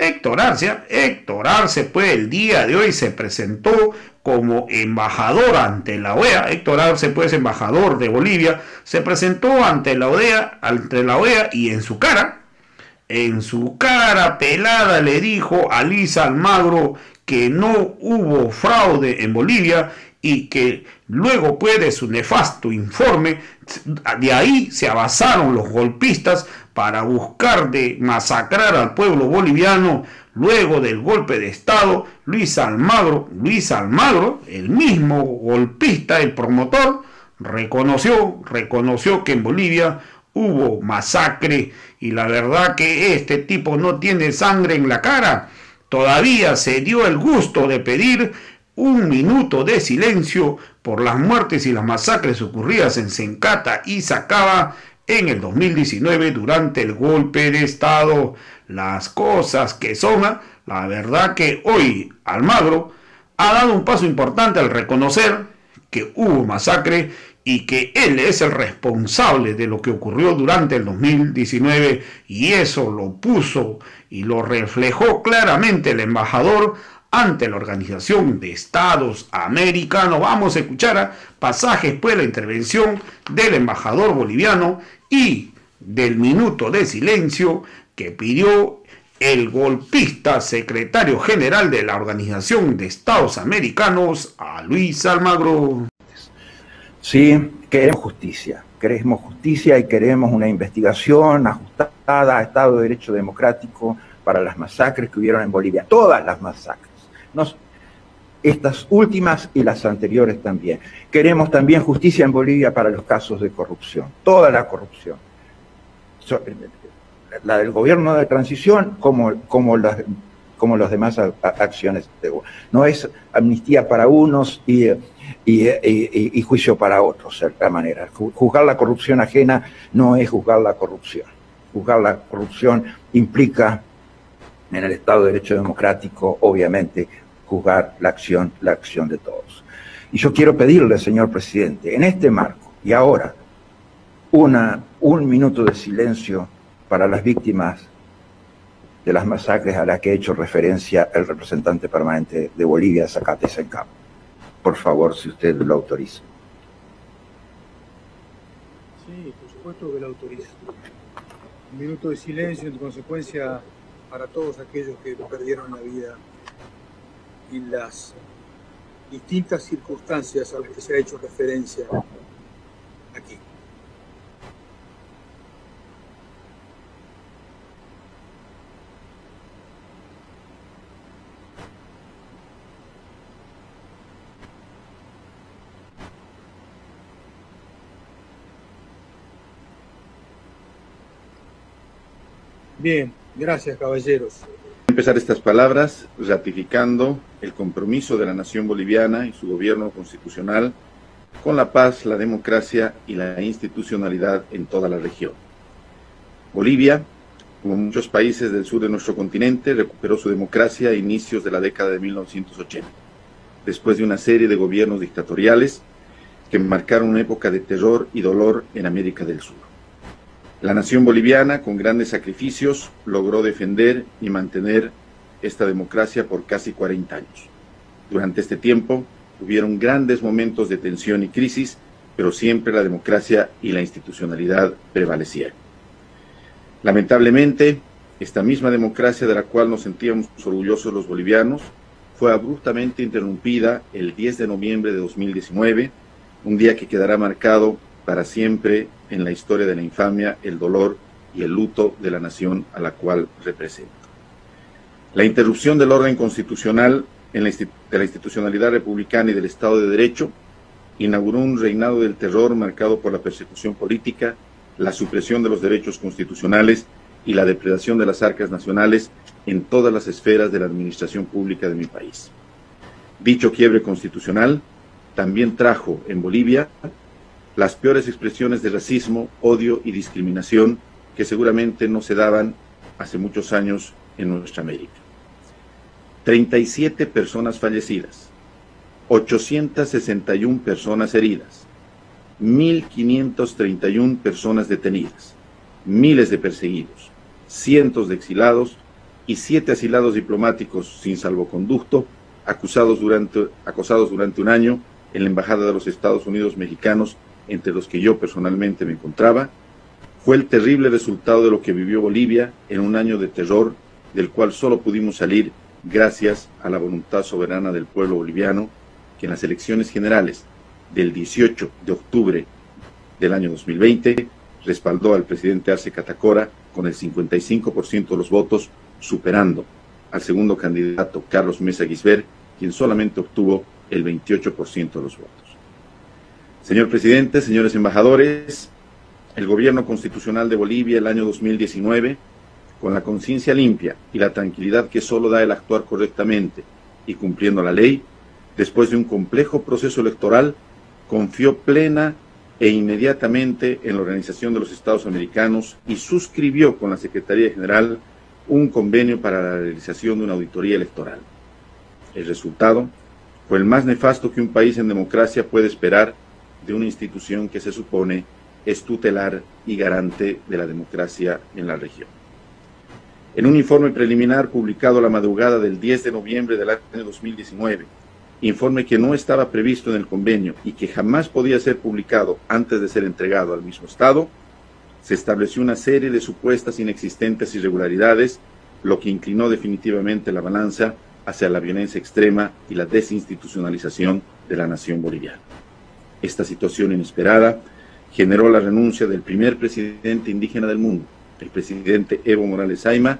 Héctor Arce, pues el día de hoy se presentó como embajador ante la OEA. Héctor Arce, pues embajador de Bolivia, se presentó ante la OEA y en su cara pelada le dijo a Luis Almagro que no hubo fraude en Bolivia y que luego pues de su nefasto informe, de ahí se abasaron los golpistas para buscar de masacrar al pueblo boliviano. Luego del golpe de Estado, Luis Almagro, el mismo golpista, el promotor, reconoció que en Bolivia hubo masacre, y la verdad que este tipo no tiene sangre en la cara. Todavía se dio el gusto de pedir un minuto de silencio por las muertes y las masacres ocurridas en Sencata y Sacaba en el 2019 durante el golpe de Estado. Las cosas que son, la verdad que hoy Almagro ha dado un paso importante al reconocer que hubo masacre y que él es el responsable de lo que ocurrió durante el 2019, y eso lo puso y lo reflejó claramente el embajador ante la Organización de Estados Americanos. Vamos a escuchar pasajes pues de la intervención del embajador boliviano y del minuto de silencio que pidió el golpista secretario general de la Organización de Estados Americanos, a Luis Almagro. Sí, queremos justicia y queremos una investigación ajustada a Estado de Derecho democrático para las masacres que hubieron en Bolivia, todas las masacres, no, estas últimas y las anteriores también. Queremos también justicia en Bolivia para los casos de corrupción, toda la corrupción, la del gobierno de transición como las demás acciones. No es amnistía para unos y juicio para otros, de cierta manera. Juzgar la corrupción ajena no es juzgar la corrupción. Juzgar la corrupción implica, en el Estado de Derecho democrático, obviamente, juzgar la acción de todos. Y yo quiero pedirle, señor presidente, en este marco, y ahora, un minuto de silencio para las víctimas de las masacres a las que ha hecho referencia el representante permanente de Bolivia, Zacate Sencaba. Por favor, si usted lo autoriza. Sí, por supuesto que lo autorizo. Un minuto de silencio, en consecuencia, para todos aquellos que perdieron la vida en las distintas circunstancias a las que se ha hecho referencia aquí. Bien, gracias, caballeros. Empezar estas palabras ratificando el compromiso de la nación boliviana y su gobierno constitucional con la paz, la democracia y la institucionalidad en toda la región. Bolivia, como muchos países del sur de nuestro continente, recuperó su democracia a inicios de la década de 1980, después de una serie de gobiernos dictatoriales que marcaron una época de terror y dolor en América del Sur. La nación boliviana, con grandes sacrificios, logró defender y mantener esta democracia por casi 40 años. Durante este tiempo, hubieron grandes momentos de tensión y crisis, pero siempre la democracia y la institucionalidad prevalecieron. Lamentablemente, esta misma democracia de la cual nos sentíamos orgullosos los bolivianos, fue abruptamente interrumpida el 10 de noviembre de 2019, un día que quedará marcado para siempre en la historia de la infamia, el dolor y el luto de la nación a la cual represento. La interrupción del orden constitucional de la institucionalidad republicana y del Estado de Derecho inauguró un reinado del terror marcado por la persecución política, la supresión de los derechos constitucionales y la depredación de las arcas nacionales en todas las esferas de la administración pública de mi país. Dicho quiebre constitucional también trajo en Bolivia las peores expresiones de racismo, odio y discriminación que seguramente no se daban hace muchos años en nuestra América. 37 personas fallecidas, 861 personas heridas, 1.531 personas detenidas, miles de perseguidos, cientos de exilados y 7 asilados diplomáticos sin salvoconducto, acosados durante un año en la Embajada de los Estados Unidos mexicanos, entre los que yo personalmente me encontraba, fue el terrible resultado de lo que vivió Bolivia en un año de terror, del cual solo pudimos salir gracias a la voluntad soberana del pueblo boliviano, que en las elecciones generales del 18 de octubre del año 2020 respaldó al presidente Arce Catacora con el 55% de los votos, superando al segundo candidato Carlos Mesa Gisbert, quien solamente obtuvo el 28% de los votos. Señor presidente, señores embajadores, el gobierno constitucional de Bolivia el año 2019, con la conciencia limpia y la tranquilidad que solo da el actuar correctamente y cumpliendo la ley, después de un complejo proceso electoral, confió plena e inmediatamente en la Organización de los Estados Americanos y suscribió con la Secretaría General un convenio para la realización de una auditoría electoral. El resultado fue el más nefasto que un país en democracia puede esperar de una institución que se supone es tutelar y garante de la democracia en la región. En un informe preliminar publicado la madrugada del 10 de noviembre del año 2019, informe que no estaba previsto en el convenio y que jamás podía ser publicado antes de ser entregado al mismo Estado, se estableció una serie de supuestas inexistentes irregularidades, lo que inclinó definitivamente la balanza hacia la violencia extrema y la desinstitucionalización de la nación boliviana. Esta situación inesperada generó la renuncia del primer presidente indígena del mundo, el presidente Evo Morales Ayma,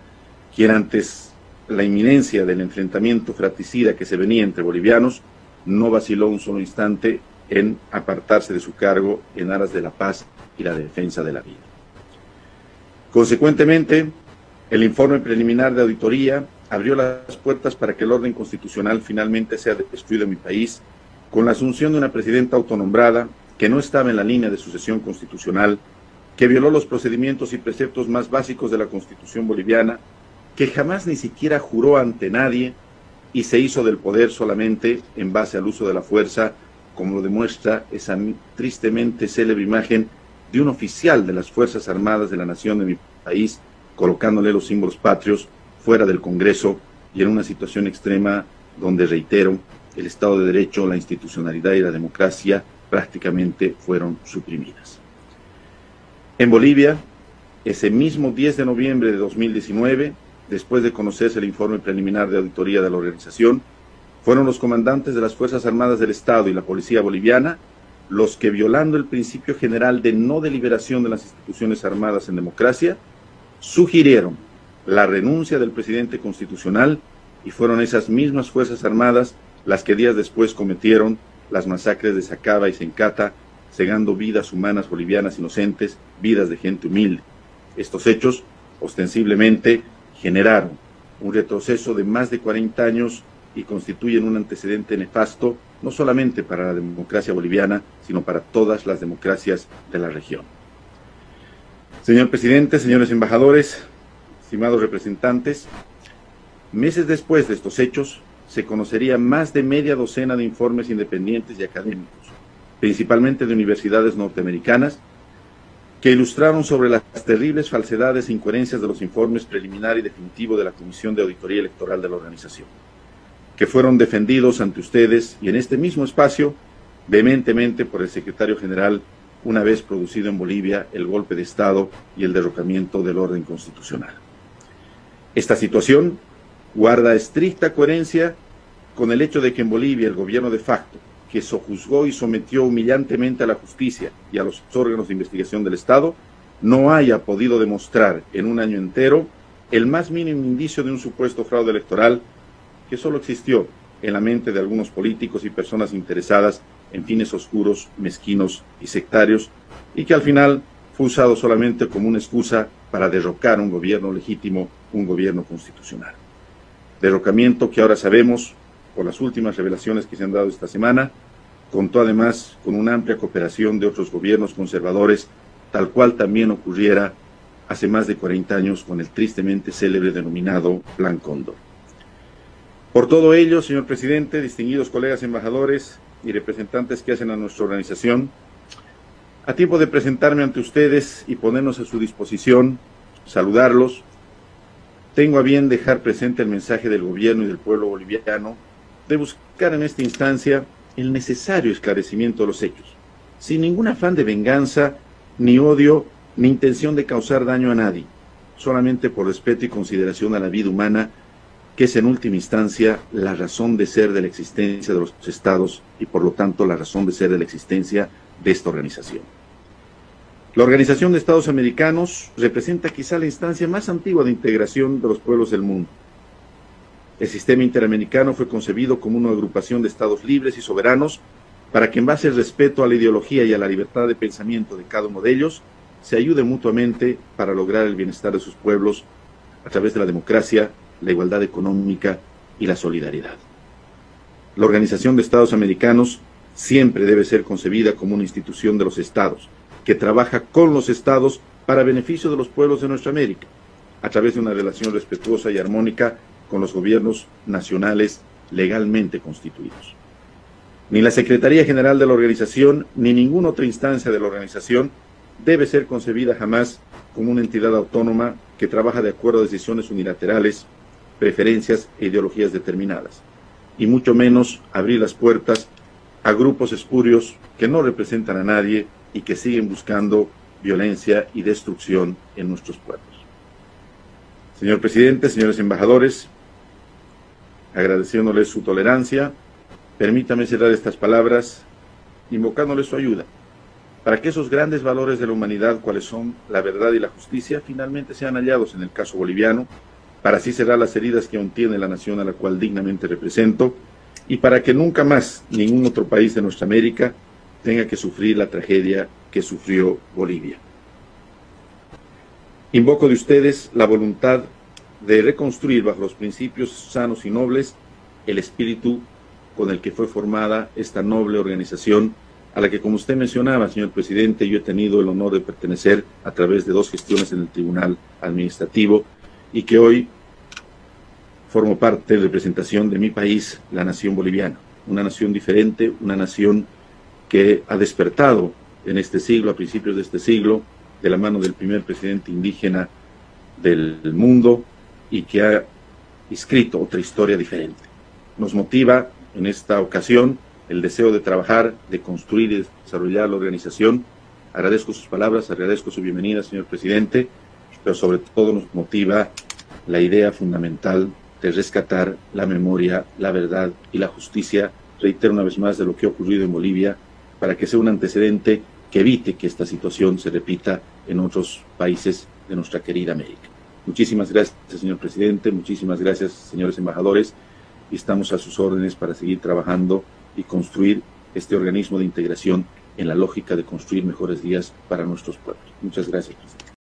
quien antes la inminencia del enfrentamiento fratricida que se venía entre bolivianos, no vaciló un solo instante en apartarse de su cargo en aras de la paz y la defensa de la vida. Consecuentemente, el informe preliminar de auditoría abrió las puertas para que el orden constitucional finalmente sea destruido en mi país, con la asunción de una presidenta autonombrada que no estaba en la línea de sucesión constitucional, que violó los procedimientos y preceptos más básicos de la Constitución boliviana, que jamás ni siquiera juró ante nadie y se hizo del poder solamente en base al uso de la fuerza, como lo demuestra esa tristemente célebre imagen de un oficial de las Fuerzas Armadas de la nación de mi país, colocándole los símbolos patrios fuera del Congreso y en una situación extrema donde, reitero, el Estado de Derecho, la institucionalidad y la democracia prácticamente fueron suprimidas. En Bolivia, ese mismo 10 de noviembre de 2019, después de conocerse el informe preliminar de auditoría de la organización, fueron los comandantes de las Fuerzas Armadas del Estado y la Policía Boliviana los que, violando el principio general de no deliberación de las instituciones armadas en democracia, sugirieron la renuncia del presidente constitucional, y fueron esas mismas Fuerzas Armadas las que días después cometieron las masacres de Sacaba y Sencata, cegando vidas humanas bolivianas inocentes, vidas de gente humilde. Estos hechos, ostensiblemente, generaron un retroceso de más de 40 años y constituyen un antecedente nefasto, no solamente para la democracia boliviana, sino para todas las democracias de la región. Señor presidente, señores embajadores, estimados representantes, meses después de estos hechos, se conocería más de media docena de informes independientes y académicos, principalmente de universidades norteamericanas, que ilustraron sobre las terribles falsedades e incoherencias de los informes preliminar y definitivo de la Comisión de Auditoría Electoral de la organización, que fueron defendidos ante ustedes y en este mismo espacio vehementemente por el secretario general una vez producido en Bolivia el golpe de Estado y el derrocamiento del orden constitucional. Esta situación guarda estricta coherencia con el hecho de que en Bolivia el gobierno de facto, que sojuzgó y sometió humillantemente a la justicia y a los órganos de investigación del Estado, no haya podido demostrar en un año entero el más mínimo indicio de un supuesto fraude electoral que solo existió en la mente de algunos políticos y personas interesadas en fines oscuros, mezquinos y sectarios, y que al final fue usado solamente como una excusa para derrocar un gobierno legítimo, un gobierno constitucional. Derrocamiento que ahora sabemos, por las últimas revelaciones que se han dado esta semana, contó además con una amplia cooperación de otros gobiernos conservadores, tal cual también ocurriera hace más de 40 años con el tristemente célebre denominado Plan Cóndor. Por todo ello, señor presidente, distinguidos colegas embajadores y representantes que hacen a nuestra organización, a tiempo de presentarme ante ustedes y ponernos a su disposición, saludarlos, tengo a bien dejar presente el mensaje del gobierno y del pueblo boliviano de buscar en esta instancia el necesario esclarecimiento de los hechos, sin ningún afán de venganza, ni odio, ni intención de causar daño a nadie, solamente por respeto y consideración a la vida humana, que es en última instancia la razón de ser de la existencia de los estados y por lo tanto la razón de ser de la existencia de esta organización. La Organización de Estados Americanos representa quizá la instancia más antigua de integración de los pueblos del mundo. El sistema interamericano fue concebido como una agrupación de estados libres y soberanos para que en base al respeto a la ideología y a la libertad de pensamiento de cada uno de ellos, se ayude mutuamente para lograr el bienestar de sus pueblos a través de la democracia, la igualdad económica y la solidaridad. La Organización de Estados Americanos siempre debe ser concebida como una institución de los estados, que trabaja con los estados para beneficio de los pueblos de nuestra América, a través de una relación respetuosa y armónica con los gobiernos nacionales legalmente constituidos. Ni la Secretaría General de la organización, ni ninguna otra instancia de la organización debe ser concebida jamás como una entidad autónoma que trabaja de acuerdo a decisiones unilaterales, preferencias e ideologías determinadas, y mucho menos abrir las puertas a grupos espurios que no representan a nadie y que siguen buscando violencia y destrucción en nuestros pueblos. Señor presidente, señores embajadores, agradeciéndoles su tolerancia, permítame cerrar estas palabras invocándoles su ayuda para que esos grandes valores de la humanidad, cuales son la verdad y la justicia, finalmente sean hallados en el caso boliviano, para así cerrar las heridas que aún tiene la nación a la cual dignamente represento, y para que nunca más ningún otro país de nuestra América tenga que sufrir la tragedia que sufrió Bolivia. Invoco de ustedes la voluntad de reconstruir bajo los principios sanos y nobles el espíritu con el que fue formada esta noble organización, a la que, como usted mencionaba, señor presidente, yo he tenido el honor de pertenecer a través de 2 gestiones en el Tribunal Administrativo, y que hoy formo parte de representación de mi país, la nación boliviana, una nación diferente, una nación que ha despertado en este siglo, a principios de este siglo, de la mano del primer presidente indígena del mundo, y que ha escrito otra historia diferente. Nos motiva en esta ocasión el deseo de trabajar, de construir y desarrollar la organización. Agradezco sus palabras, agradezco su bienvenida, señor presidente, pero sobre todo nos motiva la idea fundamental de rescatar la memoria, la verdad y la justicia, reitero una vez más, de lo que ha ocurrido en Bolivia, para que sea un antecedente que evite que esta situación se repita en otros países de nuestra querida América. Muchísimas gracias, señor presidente, muchísimas gracias, señores embajadores, y estamos a sus órdenes para seguir trabajando y construir este organismo de integración en la lógica de construir mejores días para nuestros pueblos. Muchas gracias, presidente.